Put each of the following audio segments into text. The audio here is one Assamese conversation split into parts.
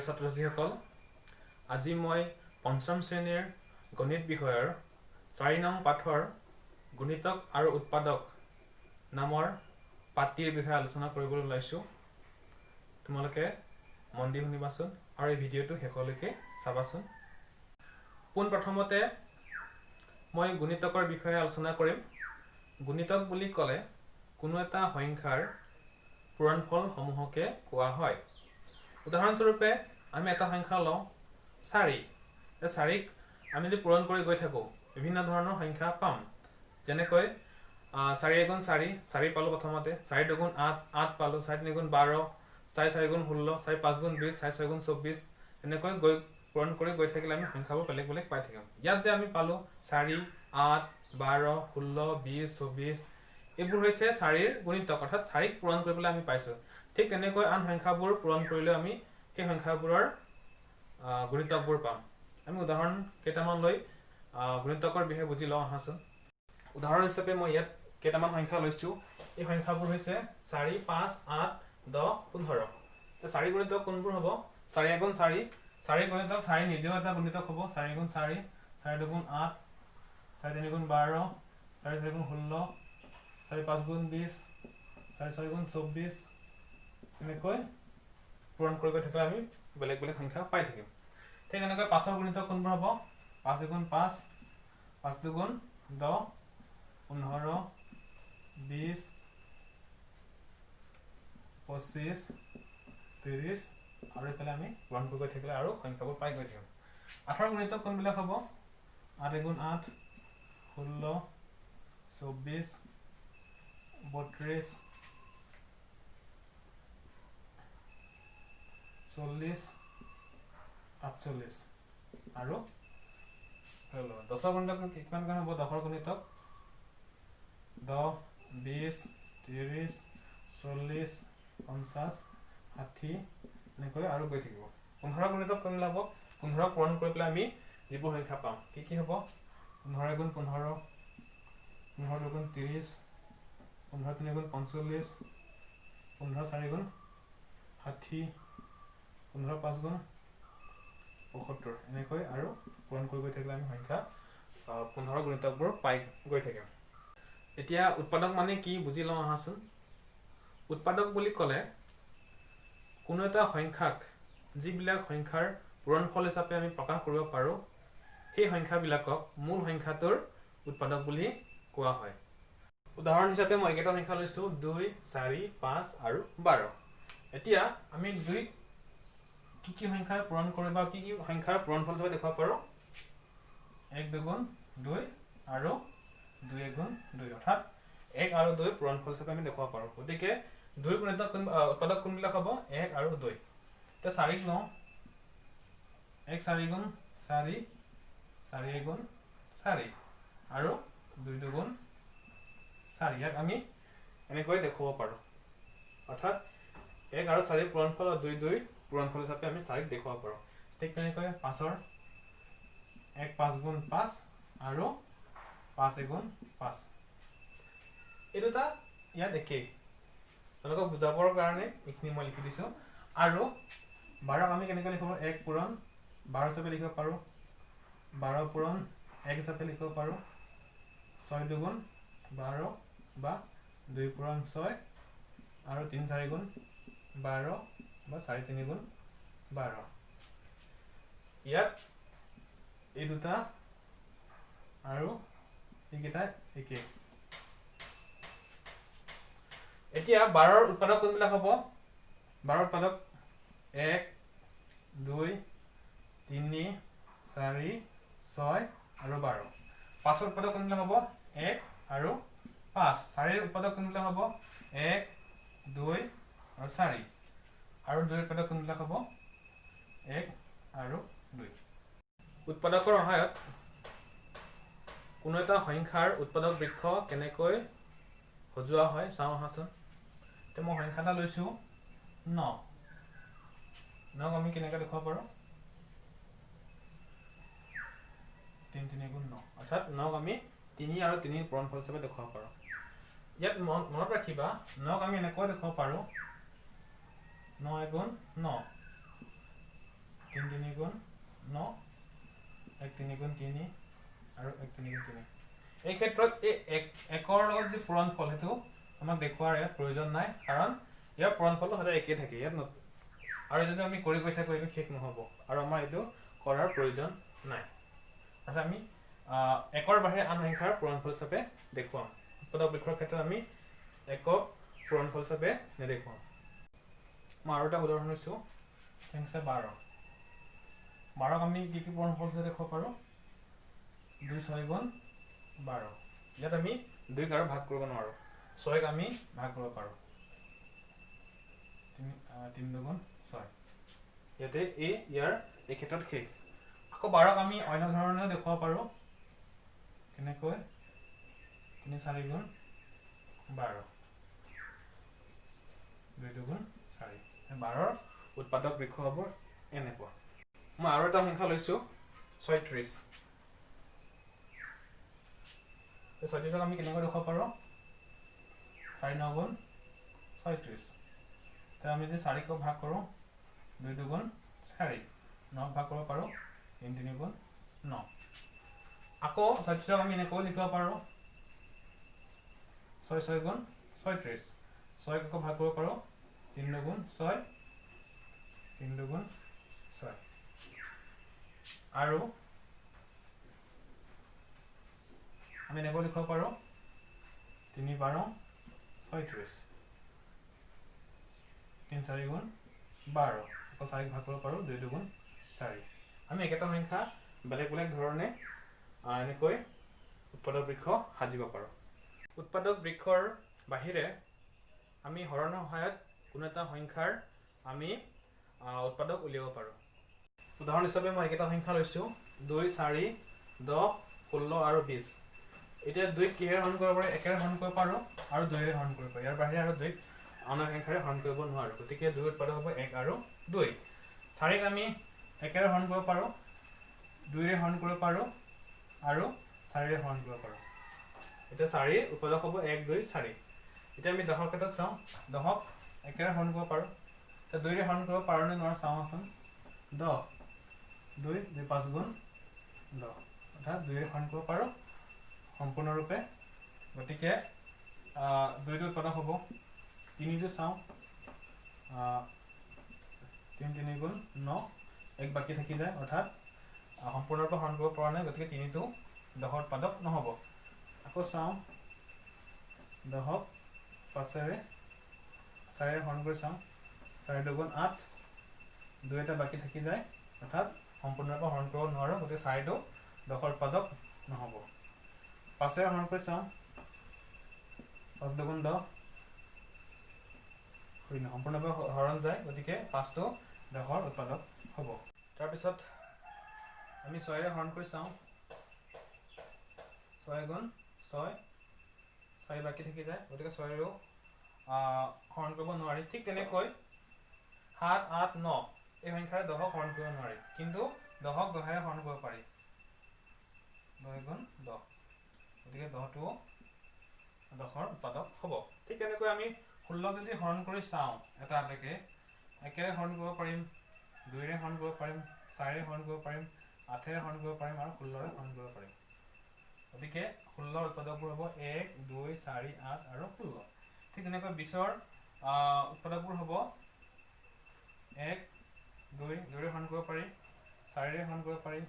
প্ৰিয় ছাত্ৰ-ছাত্ৰীসকল, আজি মই পঞ্চম শ্ৰেণীৰ গণিত বিষয়ৰ 4 নং পাঠৰ গুণিতক আৰু উৎপাদক নামৰ পাঠটিৰ বিষয়ে আলোচনা কৰিবলৈ ওলাইছোঁ। তোমালোকে মন দি শুনিবাচোন আৰু এই ভিডিঅ'টো শেষলৈকে চাবাচোন। পোনপ্ৰথমতে মই গুণিতকৰ বিষয়ে আলোচনা কৰিম। গুণিতক বুলি ক'লে কোনো এটা সংখ্যাৰ পূৰণফল সমূহকে কোৱা হয়। উদাহৰণস্বৰূপে আমি এটা সংখ্যা লওঁ 4। এই 4ক আমি যদি পূৰণ কৰি গৈ থাকোঁ বিভিন্ন ধৰণৰ সংখ্যা পাম। যেনেকৈ 4 × 4 4 পালোঁ, প্ৰথমতে 4 × 2 = 8 8 পালোঁ, 4 × 3 = 12, 4 × 4 = 16, 4 × 5 = 20, 4 × 6 = 24, এনেকৈ পূৰণ কৰি গৈ থাকিলে আমি সংখ্যাবোৰ বেলেগ বেলেগ পাই থাকিম। ইয়াত যে আমি পালোঁ 4 8 12 16 20 24, এইবোৰ হৈছে 4ৰ গুণিতক, অৰ্থাৎ 4ক পূৰণ কৰিবলৈ আমি পাইছোঁ। ঠিক তেনেকৈ আন সংখ্যাবোৰ পূৰণ কৰিলে আমি সেই সংখ্যাবোৰৰ গুণিতকবোৰ পাম। আমি উদাহৰণ কেইটামান লৈ গুণিতকৰ বিষয়ে বুজি লওঁ আহাচোন। উদাহৰণ হিচাপে মই ইয়াত কেইটামান সংখ্যা লৈছোঁ। এই সংখ্যাবোৰ হৈছে 4 5 8 10 15। 4 গুণিতক কোনবোৰ হ'ব? 4 × 4 4 গুণিতক 4 নিজেও এটা গুণিতক হ'ব। 4 × 4 4 × 2 = 8, 4 × 3 = 12, 4 × 4 = 16, 4 × 5 = 20, 4 × 6 = 24, এনেকৈ পূৰণ কৰি গৈ থাকিলে আমি বেলেগ বেলেগ সংখ্যা পাই থাকিম। ঠিক এনেকৈ 5ৰ গুণিতক কোনবোৰ হ'ব? 5 × 5 5 × 2 = 10, 15, 20, 25, 30, আৰু এইফালে আমি পূৰণ কৰি গৈ থাকিলে আৰু সংখ্যাবোৰ পাই গৈ থাকিম। 8ৰ গুণিতক কোনবিলাক হ'ব? 8 × 8 16, 24, 32, 40, 48, আৰু 10ৰ গুণিতক কিমান হ'ব? 10ৰ গুণিতক 10 20 30 40 50 60, এনেকৈ আৰু গৈ থাকিব। 15ৰ গুণিতক কোনবিলাক হ'ব? 15 পূৰণ কৰি পেলাই আমি যিবোৰ সংখ্যা পাম কি হ'ব? 15 × 15, 15 × 2 = 30, 15 × 3 = 45, 15 × 4 = 60, 15 × 5 = 75, এনেকৈ আৰু পূৰণ কৰি গৈ থাকিলে আমি সংখ্যা 15ৰ গুণিতকবোৰ পাই গৈ থাকিম। এতিয়া উৎপাদক মানে কি বুজি লওঁ আহাচোন। উৎপাদক বুলি ক'লে কোনো এটা সংখ্যাক যিবিলাক সংখ্যাৰ পূৰণফল হিচাপে আমি প্ৰকাশ কৰিব পাৰোঁ সেই সংখ্যাবিলাকক মূল সংখ্যাটোৰ উৎপাদক বুলি কোৱা হয়। উদাহৰণ হিচাপে মই এইকেইটা সংখ্যা লৈছোঁ 2 4 5 আৰু 12। এতিয়া আমি 2ক কি সংখ্যাৰ পূৰণ কৰি বা কি সংখ্যাৰ পূৰণফল হিচাপে দেখুৱাব পাৰোঁ? 1 2 × 2 আৰু 2 1 × 2, অৰ্থাৎ 1 আৰু 2 পূৰণফল হিচাপে আমি দেখুৱাব পাৰোঁ। গতিকে 2ৰ গুণিতক উৎপাদক কোনবিলাক হ'ব? 1 আৰু 2। এতিয়া 4ক লওঁ। 1 4 × 4 4 1 × 4 আৰু 2 2 × 4। ইয়াক আমি এনেকৈ দেখুৱাব পাৰোঁ, অৰ্থাৎ 1 আৰু 4 পূৰণফল আৰু 2 2 পূৰণফল হিচাপে আমি 4ক দেখুৱাব পাৰোঁ। ঠিক তেনেকৈ 5ৰ 1 5 × 5 আৰু 5 1 × 5। এই দুটা ইয়াত একেই, তেওঁলোকক বুজাবৰ কাৰণে এইখিনি মই লিখি দিছোঁ। আৰু 12ক আমি কেনেকৈ লিখিব পাৰোঁ? 1 পূৰণ 12 হিচাপে লিখিব পাৰোঁ, 12 পূৰণ 1 হিচাপে লিখিব পাৰোঁ, 6 2 × 12 বা 2 পূৰণ 6, আৰু 3 4 × 12 বা 4 3 × 12। ইয়াত এই দুটা আৰু এইকেইটা একেই। এতিয়া 12ৰ উৎপাদক কোনবিলাক হ'ব? 12ৰ উৎপাদক 1 2 3 4 6 আৰু 12। 5ৰ উৎপাদক কোনবিলাক হ'ব? 1 আৰু 5। 4ৰ উৎপাদক কোনবিলাক হ'ব? 1 2 আৰু 4, আৰু 2ৰ উৎপাদক কোনবিলাক হ'ব? 1 আৰু 2। উৎপাদকৰ সহায়ত কোনো এটা সংখ্যাৰ উৎপাদক বৃক্ষ কেনেকৈ সজোৱা হয় চাওঁ আহাচোন। এতিয়া মই সংখ্যা এটা লৈছোঁ 9। 9ক আমি কেনেকৈ দেখুৱাব পাৰোঁ? 3 3 × 9, অৰ্থাৎ 9ক আমি 3 আৰু 3ৰ পূৰণফল হিচাপে দেখুৱাব পাৰোঁ। ইয়াত মনত ৰাখিবা 9ক আমি এনেকৈ দেখুৱাব পাৰোঁ 9 × 9, 3 3 গুণ 9 1 3 গুণ 3 আৰু 1 3 গুণ 3 এই ক্ষেত্ৰত এই একৰ লগত যে পূৰণফল হেতু আমাক দেখুৱাৰ ইয়াত প্ৰয়োজন নাই কাৰণ ইয়াৰ পূৰণফলটো সদায় একেই থাকে ইয়াত আৰু যদি আমি কৰি গৈ থাকো এইটো শেষ নহব আৰু আমাৰ এইটো কৰাৰ প্ৰয়োজন নাই আচ্ছা আমি একৰ বাহিৰে আন সংখ্যাৰ পূৰণফল হিচাপে দেখুৱাম উৎপাদক বৃক্ষৰ ক্ষেত্ৰত আমি একক পূৰণফল হিচাপে নেদেখুৱাম মই আৰু এটা উদাহৰণ লৈছো সংখ্যা 12 12ক আমি কি কি পূৰণফল হিচাপে দেখুৱাব পাৰো 2 6 গুণ 12 ইয়াত আমি 2 ক ভাগ কৰিব নোৱাৰো 6 ক আমি ভাগ কৰিব পাৰো 3 2 গুণ 6 ইয়াতে ইয়াৰ এই ক্ষেত্ৰত শেষ আকৌ 12ক আমি অন্য ধৰণে দেখুৱাব পাৰো কেনেকৈ 3 4 গুণ 12 2 2 গুণ 4 12ৰ উৎপাদক বৃক্ষ হ'ব এনেকুৱা মই আৰু এটা সংখ্যা লৈছো 36 এই 36ক আমি কেনেকৈ দেখুৱাব পাৰো 4 9 গুণ 36 তে আমি যে 4 ক ভাগ কৰো 2 2 গুণ 4 9 ভাগ কৰিব পাৰো 3 3 গুণ 9 আকৌ 36ক আমি এনেকৈ লিখিব পাৰো 6 6 গুণ 36 6 ক ভাগ কৰিব পাৰো 3 2 গুণ 6 3 2 গুণ 6 আৰু আমি এনেকৈ লিখিব পাৰো 3 12 36 3 4 গুণ 12 আকৌ 4 ভাগ কৰিব পাৰো 2 2 গুণ 4 আমি একেটা সংখ্যা বেলেগ বেলেগ ধৰণে এনেকৈ উৎপাদক বৃক্ষ সাজিব পাৰো উৎপাদক বৃক্ষৰ বাহিৰে আমি হৰণৰ সহায়ত কোনো এটা সংখ্যাৰ আমি উৎপাদক উলিয়াব পাৰো উদাহৰণ হিচাপে মই একেটা সংখ্যা লৈছো 2 4 10 16 আৰু 20 এতিয়া 2 কিহেৰে হৰণ কৰিব পাৰো একেৰে হৰণ কৰিব পাৰো আৰু 2 ৰে হৰণ কৰিব পাৰো ইয়াৰ বাহিৰে আৰু 2 অন্য সংখ্যাৰে হৰণ কৰিব নোৱাৰো গতিকে 2 উৎপাদক হ'ব 1 আৰু 2 4 ক আমি একেৰে হৰণ কৰিব পাৰো 2 ৰে হৰণ কৰিব পাৰো আৰু 4 ৰে হৰণ কৰিব পাৰো এটা 4 উৎপাদক হ'ব 1 2 4 এতিয়া আমি 10ৰ ক্ষেত্ৰত চাওঁ 10ক একেৰে হৰণ কৰিব পাৰো তে 2 ৰে হৰণ কৰিব পাৰো নে নোৱাৰো চাওঁ আছোন 10 2 2 5 গুণ 10 অৰ্থাৎ 2 ৰে হৰণ কৰিব পাৰো সম্পূৰ্ণৰূপে গতিকে 2 টো উৎপাদক হ'ব 3 টো চাওঁ 3 3 গুণ 9 এক বাকি থাকি যায় অৰ্থাৎ সম্পূৰ্ণৰূপে হৰণ কৰিব পৰা নাই গতিকে 3 টো 10ৰ উৎপাদক নহব আকৌ চাওঁ 10ক 5 ৰে 4 ৰে হৰণ কৰি চাওঁ 4 2 গুণ 8 2 এটা বাকি থাকি যায় অৰ্থাৎ সম্পূৰ্ণৰূপে হৰণ কৰিব নোৱাৰো গতিকে 4 টো 10ৰ উৎপাদক নহব 5 ৰে হৰণ কৰি চাওঁ 5 2 গুণ 10 সম্পূৰ্ণৰূপে হৰণ যায় গতিকে 5 টো 10ৰ উৎপাদক হ'ব তাৰ পিছত আমি 6 ৰে হৰণ কৰি চাওঁ 6 গুণ 6 4 বাকি থাকি যায় গতিকে 6 ৰেও হৰণ কৰিব নোৱাৰি ঠিক তেনেকৈ 7 8 9 এই সংখ্যাৰে 10ক হৰণ কৰিব নোৱাৰি কিন্তু 10ক 10ৰে হৰণ কৰিব পাৰি 9 গুণ 10 গতিকে 10 টো 10ৰ উৎপাদক হ'ব ঠিক তেনেকৈ আমি 16 যদি হৰণ কৰি চাওঁ এটা এটাকে একেৰে হৰণ কৰিব পাৰিম 2 ৰে হৰণ কৰিব পাৰিম 4 ৰে হৰণ কৰিব পাৰিম 8 ৰে হৰণ কৰিব পাৰিম আৰু 16 ৰে হৰণ কৰিব পাৰিম গতিকে 16ৰ উৎপাদকবোৰ হ'ব 1 2 4 8 আৰু 16 ঠিক তেনেকৈ 20ৰ উৎপাদকবোৰ হ'ব 1 2 ৰে হৰণ কৰিব পাৰি 4 ৰে হৰণ কৰিব পাৰি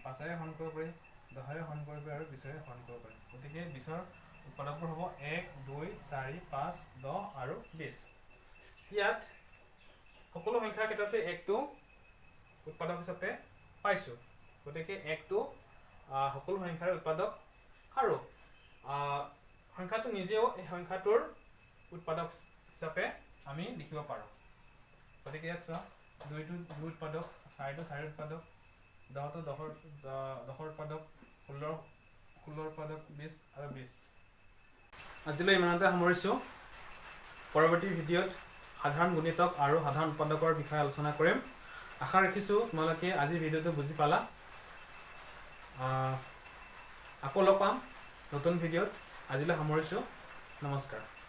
5 ৰে হৰণ কৰিব পাৰি 10 ৰে হৰণ কৰিব পাৰি আৰু 20 ৰে হৰণ কৰিব পাৰি গতিকে 20ৰ উৎপাদকবোৰ হ'ব 1 2 4 5 10 আৰু 20 ইয়াত সকলো সংখ্যাৰ ক্ষেত্ৰতে 1 টো উৎপাদক হিচাপে পাইছো গতিকে 1 টো সকলো সংখ্যাৰ উৎপাদক আৰু সংখ্যাটো নিজেও এই সংখ্যাটোৰ উৎপাদক হিচাপে আমি লিখিব পাৰো গতিকে ইয়াত চোৱা 2 টো 2 উৎপাদক 4 টো 4 উৎপাদক 10 টো 10ৰ উৎপাদক 16 উৎপাদক 20 আৰু 20 আজিলৈ ইমানতে সামৰিছো পৰৱৰ্তী ভিডিঅ'ত সাধাৰণ গুণিতক আৰু সাধাৰণ উৎপাদকৰ বিষয়ে আলোচনা কৰিম আশা ৰাখিছো তোমালোকে আজি ভিডিঅ'টো বুজি পালা আকৌ লগ পাম নতুন ভিডিঅ'ত আজিলৈ সামৰিছো নমস্কাৰ